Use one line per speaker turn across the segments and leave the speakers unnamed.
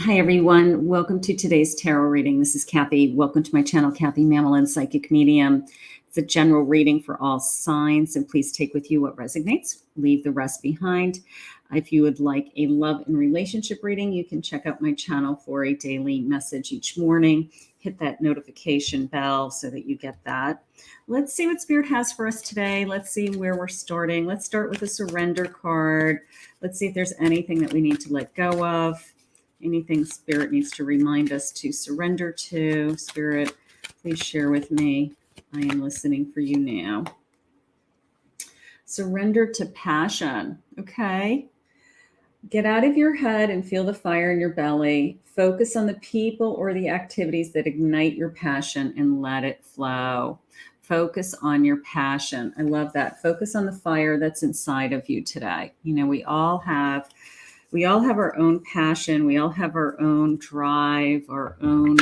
Hi, everyone. Welcome to today's tarot reading. This is Kathy. Welcome to my channel, Kathy Mamolen, Psychic Medium. It's a general reading for all signs, and please take with you what resonates. Leave the rest behind. If you would like a love and relationship reading, you can check out my channel for a daily message each morning. Hit that notification bell so that you get that. Let's see what Spirit has for us today. Let's see where we're starting. Let's start with the surrender card. Let's see if there's anything that we need to let go of. Anything Spirit needs to remind us to surrender to. Spirit, please share with me. I am listening for you now. Surrender to passion. Okay. Get out of your head and feel the fire in your belly. Focus on the people or the activities that ignite your passion and let it flow. Focus on your passion. I love that. Focus on the fire that's inside of you today. You know, we all have our own passion. We all have our own drive, our own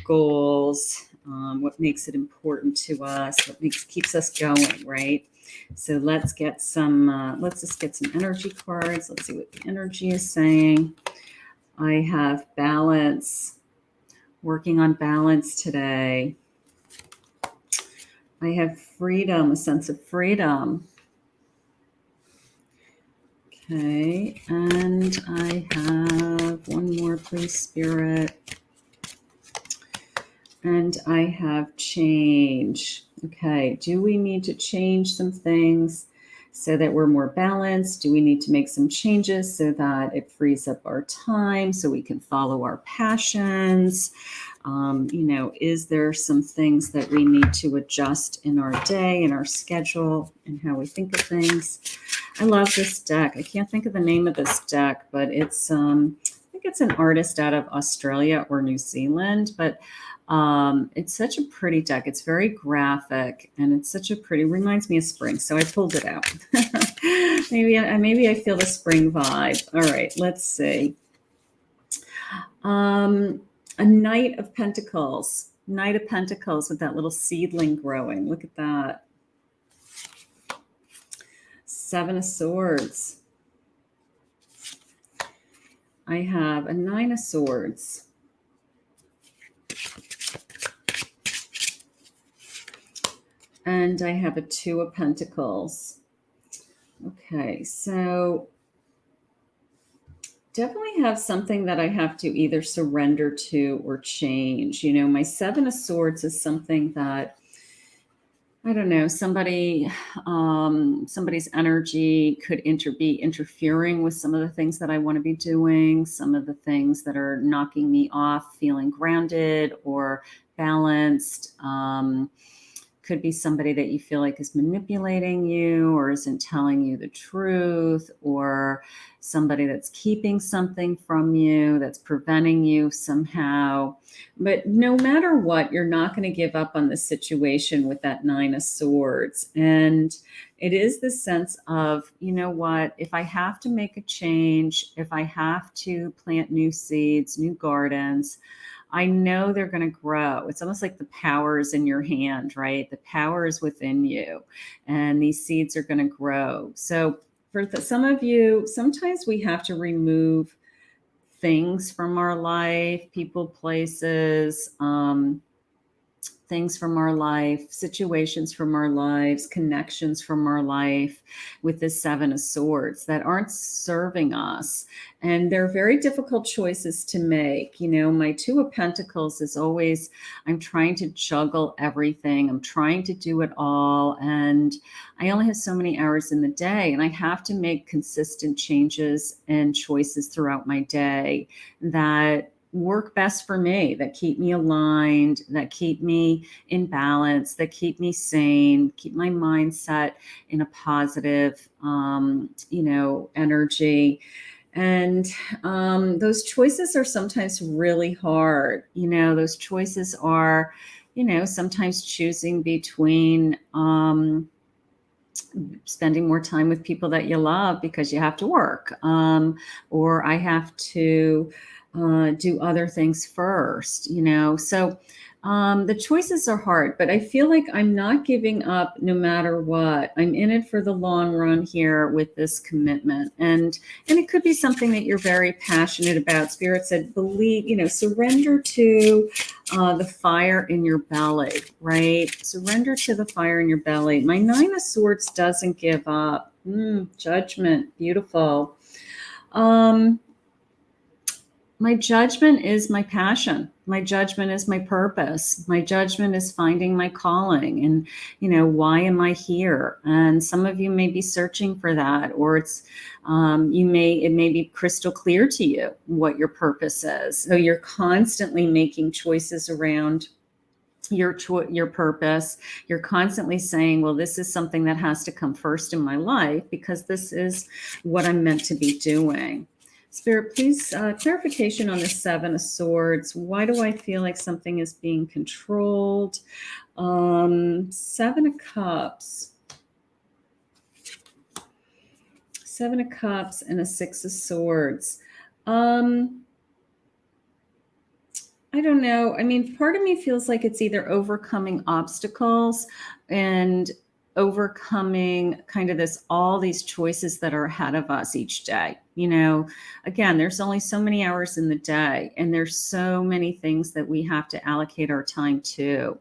goals, what makes it important to us, what keeps us going, right? So let's get let's just get some energy cards. Let's see what the energy is saying. I have balance, working on balance today. I have freedom, a sense of freedom. Okay, and I have one more, please, Spirit. And I have change. Okay, do we need to change some things so that we're more balanced? Do we need to make some changes so that it frees up our time so we can follow our passions? Is there some things that we need to adjust in our day, in our schedule, and how we think of things? I love this deck. I can't think of the name of this deck, but it's I think it's an artist out of Australia or New Zealand, but it's such a pretty deck. It's very graphic, and it's such a pretty, reminds me of spring. So I pulled it out. maybe I feel the spring vibe. All right, let's see. A Knight of Pentacles. Knight of Pentacles with that little seedling growing. Look at that. Seven of Swords. I have a Nine of Swords. And I have a Two of Pentacles. Okay, so definitely have something that I have to either surrender to or change. You know, my Seven of Swords is something that, I don't know, somebody's energy could be interfering with some of the things that I want to be doing, some of the things that are knocking me off feeling grounded or balanced. Could be somebody that you feel like is manipulating you or isn't telling you the truth, or somebody that's keeping something from you, that's preventing you somehow. But no matter what, you're not going to give up on the situation with that Nine of Swords. And it is the sense of, you know what, if I have to make a change, if I have to plant new seeds, new gardens, I know they're going to grow. It's almost like the power is in your hand, right? The power is within you, and these seeds are going to grow. So for some of you, sometimes we have to remove things from our life, people, places, things from our life, situations from our lives, connections from our life with the Seven of Swords that aren't serving us. And they're very difficult choices to make. You know, my Two of Pentacles is always, I'm trying to juggle everything. I'm trying to do it all. And I only have so many hours in the day, and I have to make consistent changes and choices throughout my day that work best for me, that keep me aligned, that keep me in balance, that keep me sane, keep my mindset in a positive, energy. And those choices are sometimes really hard. You know, those choices are, sometimes choosing between spending more time with people that you love because you have to work, or I have to do other things first, so The choices are hard, but I feel like I'm not giving up no matter what. I'm in it for the long run here with this commitment. And it could be something that you're very passionate about. Spirit said, believe, surrender to the fire in your belly, right? Surrender to the fire in your belly. My Nine of Swords doesn't give up. Judgment, beautiful. My judgment is my passion. My judgment is my purpose. My judgment is finding my calling and, why am I here? And some of you may be searching for that, or it may be crystal clear to you what your purpose is. So you're constantly making choices around your purpose. You're constantly saying, well, this is something that has to come first in my life because this is what I'm meant to be doing. Spirit, please, clarification on the Seven of Swords. Why do I feel like something is being controlled? Seven of Cups. Seven of Cups and a Six of Swords. I don't know. I mean, part of me feels like it's either overcoming obstacles and overcoming kind of all these choices that are ahead of us each day. Again, there's only so many hours in the day, and there's so many things that we have to allocate our time to.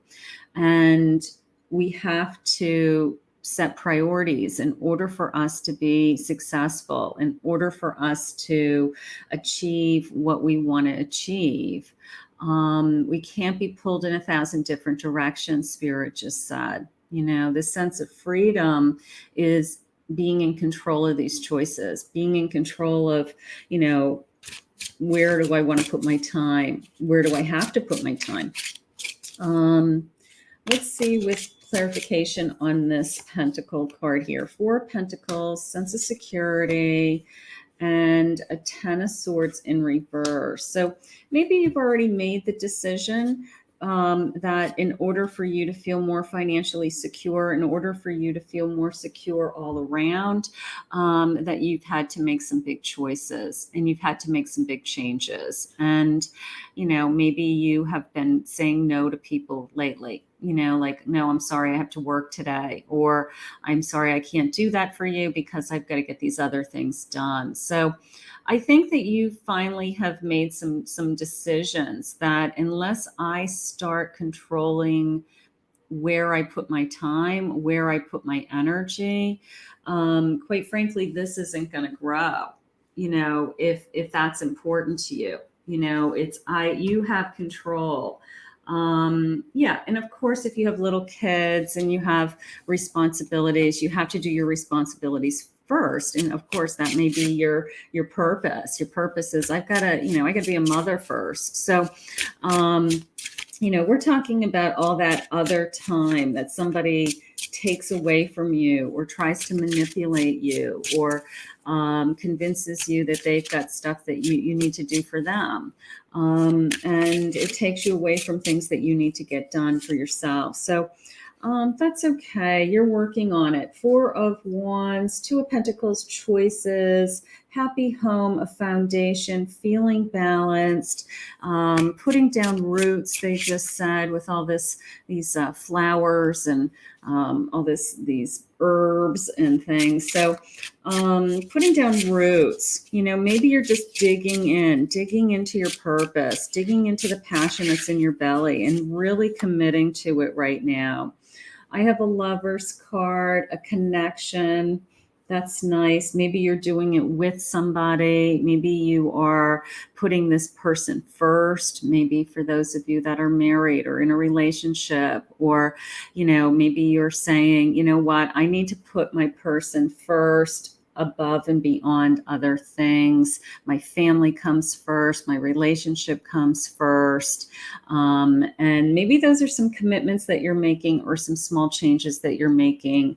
And we have to set priorities in order for us to be successful, in order for us to achieve what we want to achieve. We can't be pulled in 1,000 different directions, Spirit just said. This sense of freedom is being in control of these choices, being in control of, where do I want to put my time? Where do I have to put my time? Let's see with clarification on this Pentacle card here. 4 Pentacles, sense of security, and a 10 of Swords in reverse. So maybe you've already made the decision that in order for you to feel more financially secure, in order for you to feel more secure all around, that you've had to make some big choices and you've had to make some big changes. And, maybe you have been saying no to people lately. Like, no, I'm sorry, I have to work today, or I'm sorry, I can't do that for you because I've got to get these other things done. So I think that you finally have made some decisions that unless I start controlling where I put my time, where I put my energy, quite frankly, this isn't going to grow. If that's important to you, you have control. And of course, if you have little kids and you have responsibilities, you have to do your responsibilities first. And of course, that may be your purpose. Your purpose is I gotta be a mother first. So, we're talking about all that other time that somebody takes away from you or tries to manipulate you or convinces you that they've got stuff that you need to do for them. And it takes you away from things that you need to get done for yourself. So that's okay. You're working on it. 4 of Wands, 2 of Pentacles, choices, happy home, a foundation, feeling balanced, putting down roots, they just said, with all these flowers and all these herbs and things. So putting down roots, maybe you're just digging into your purpose, digging into the passion that's in your belly and really committing to it right now. I have a Lover's card, a connection. That's nice. Maybe you're doing it with somebody. Maybe you are putting this person first. Maybe for those of you that are married or in a relationship, or, maybe you're saying, you know what, I need to put my person first above and beyond other things. My family comes first. My relationship comes first. And maybe those are some commitments that you're making or some small changes that you're making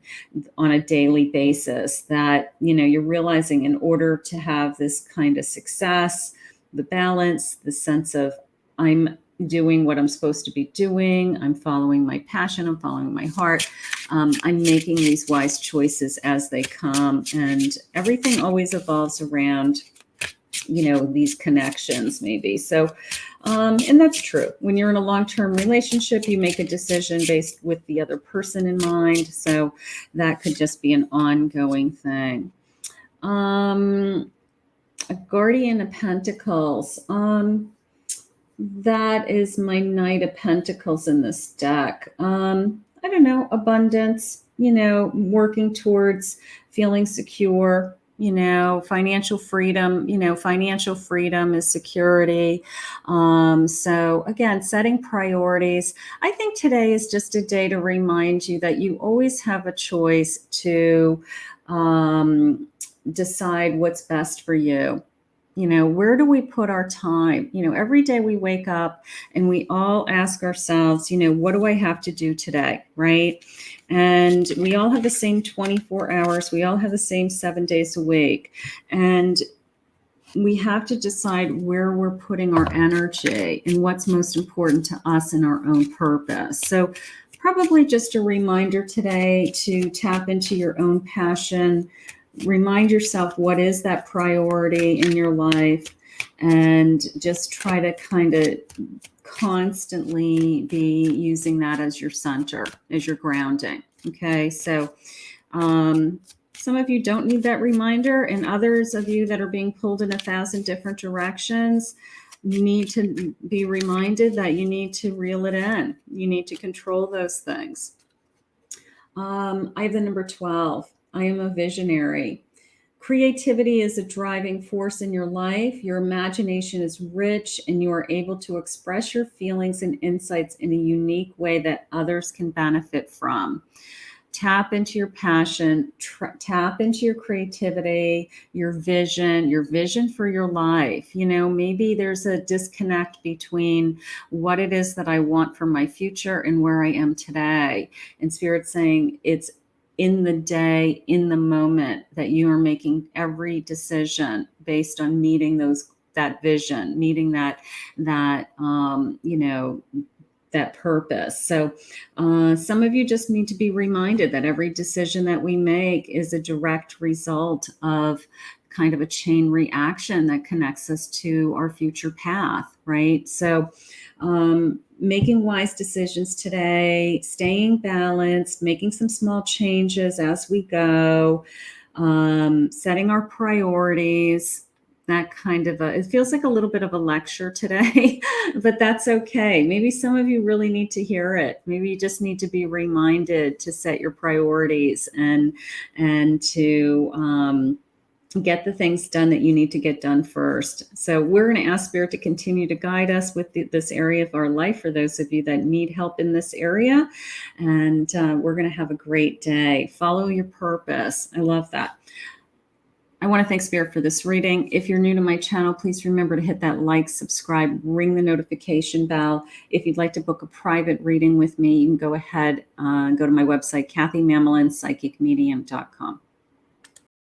on a daily basis that, you're realizing in order to have this kind of success, the balance, the sense of I'm doing what I'm supposed to be doing. I'm following my passion. I'm following my heart. I'm making these wise choices as they come. And everything always evolves around, these connections maybe. So, and that's true. When you're in a long-term relationship, you make a decision based with the other person in mind. So that could just be an ongoing thing. A Guardian of Pentacles. That is my Knight of Pentacles in this deck. I don't know, abundance, working towards feeling secure, financial freedom. Financial freedom is security. So again, setting priorities. I think today is just a day to remind you that you always have a choice to decide what's best for you. Where do we put our time? Every day we wake up and we all ask ourselves, what do I have to do today? Right. And we all have the same 24 hours. We all have the same 7 days a week. And we have to decide where we're putting our energy and what's most important to us and our own purpose. So probably just a reminder today to tap into your own passion. Remind yourself what is that priority in your life, and just try to kind of constantly be using that as your center, as your grounding. Okay, so some of you don't need that reminder, and others of you that are being pulled in 1,000 different directions, you need to be reminded that you need to reel it in. You need to control those things. I have the number 12. I am a visionary. Creativity is a driving force in your life. Your imagination is rich, and you are able to express your feelings and insights in a unique way that others can benefit from. Tap into your passion, tap into your creativity, your vision for your life. Maybe there's a disconnect between what it is that I want for my future and where I am today. And Spirit's saying it's in the day, in the moment, that you are making every decision based on meeting that vision, meeting that purpose. So some of you just need to be reminded that every decision that we make is a direct result of kind of a chain reaction that connects us to our future path, right? So making wise decisions today, staying balanced, making some small changes as we go, setting our priorities, that kind of it feels like a little bit of a lecture today, but that's okay. Maybe some of you really need to hear it. Maybe you just need to be reminded to set your priorities and to get the things done that you need to get done first. So we're going to ask Spirit to continue to guide us with this area of our life for those of you that need help in this area. And we're going to have a great day. Follow your purpose. I love that. I want to thank Spirit for this reading. If you're new to my channel, please remember to hit that like, subscribe, ring the notification bell. If you'd like to book a private reading with me, you can go ahead and go to my website, KathyMamolen, psychicmedium.com.